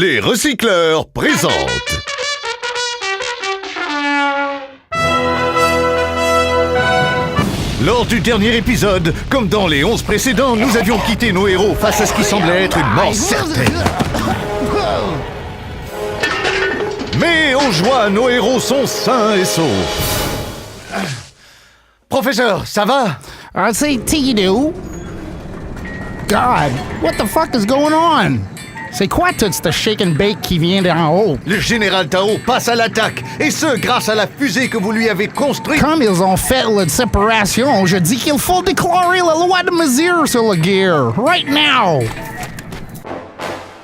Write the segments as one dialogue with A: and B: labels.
A: Les recycleurs présentent. Lors du dernier épisode, comme dans les 11 précédents, nous avions quitté nos héros face à ce qui semblait être une mort certaine. Mais aux joies, nos héros sont sains et saufs. Professeur, ça va?
B: I'd say T-do. God, what the fuck is going on? C'est quoi tout ce shake and bake qui vient d'en haut?
A: Le général Tao passe à l'attaque, et ce, grâce à la fusée que vous lui avez construite.
B: Comme ils ont fait la séparation, je dis qu'il faut déclarer la loi de mesure sur le gear. Right now!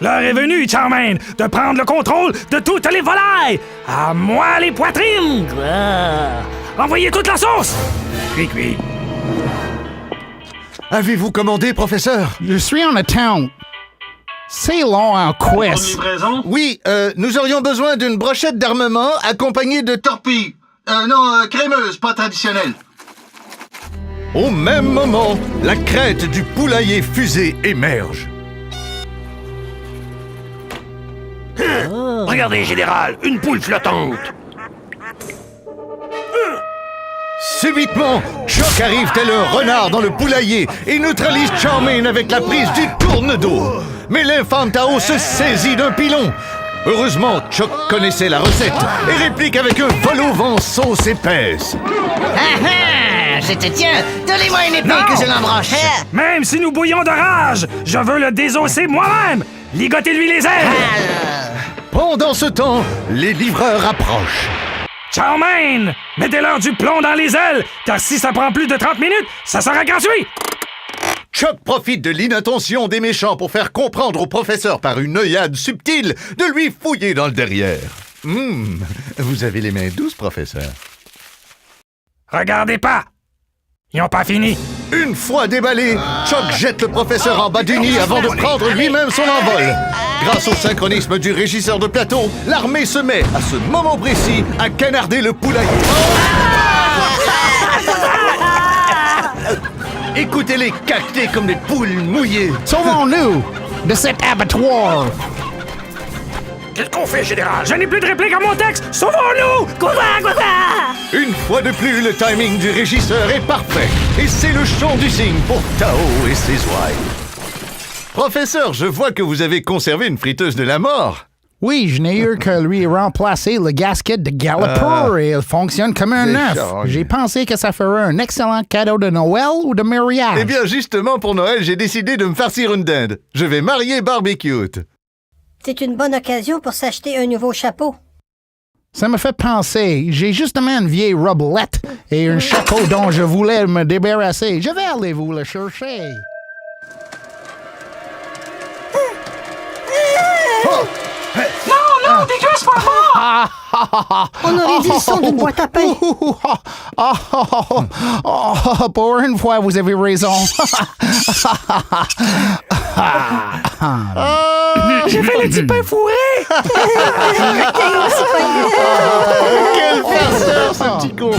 C: L'heure est venue, Charmaine, de prendre le contrôle de toutes les volailles! À moi les poitrines! Envoyez toute la sauce! Cuit.
A: Avez-vous commandé, professeur?
B: Je suis en attente. C'est long en quiz.
A: Oui, nous aurions besoin d'une brochette d'armement accompagnée de torpilles. Crémeuse, pas traditionnelle. Au même moment, la crête du poulailler fusée émerge.
C: Regardez, général, une poule flottante!
A: Subitement, Choc arrive tel un renard dans le poulailler et neutralise Charmaine avec la prise du tourne-dos. Mais l'infâme Tao se saisit d'un pilon. Heureusement, Choc connaissait la recette et réplique avec un vol au vent sauce épaisse.
D: Je te tiens! Donnez-moi une épée que je l'embroche!
C: Même si nous bouillons de rage, je veux le désosser moi-même! Ligotez-lui les ailes!
A: Pendant ce temps, les livreurs approchent.
C: Charmaine! Mettez-leur du plomb dans les ailes, car si ça prend plus de 30 minutes, ça sera gratuit!
A: Choc profite de l'inattention des méchants pour faire comprendre au professeur par une œillade subtile de lui fouiller dans le derrière. Vous avez les mains douces, professeur.
C: Regardez pas! Ils n'ont pas fini!
A: Une fois déballé, Choc jette le professeur en bas du nid avant de prendre lui-même son envol. Grâce au synchronisme du régisseur de plateau, l'armée se met, à ce moment précis, à canarder le poulailler. Écoutez-les cacter comme des poules mouillées.
B: Sauvons-nous de cet abattoir.
C: Qu'est-ce qu'on fait, général? Je n'ai plus de réplique à mon texte! Sauvons-nous!
A: Une fois de plus, le timing du régisseur est parfait. Et c'est le chant du cygne pour Tao et ses ouailles. Professeur, je vois que vous avez conservé une friteuse de la mort.
B: Oui, je n'ai eu que lui remplacer le gasket de Galloper et il fonctionne comme un œuf. J'ai pensé que ça ferait un excellent cadeau de Noël ou de mariage.
A: Eh bien, justement, pour Noël, j'ai décidé de me farcir une dinde. Je vais marier Barbecue.
E: C'est une bonne occasion pour s'acheter un nouveau chapeau.
B: Ça me fait penser, j'ai justement une vieille roblette et un chapeau dont je voulais me débarrasser. Je vais aller vous le chercher.
C: Non, dégueulasse pas moi!
E: On aurait dit le son d'une boîte à pain.
B: Pour une fois, vous avez raison.
C: J'ai fait le petit pain fourré!
A: Quel farceur, ce petit con!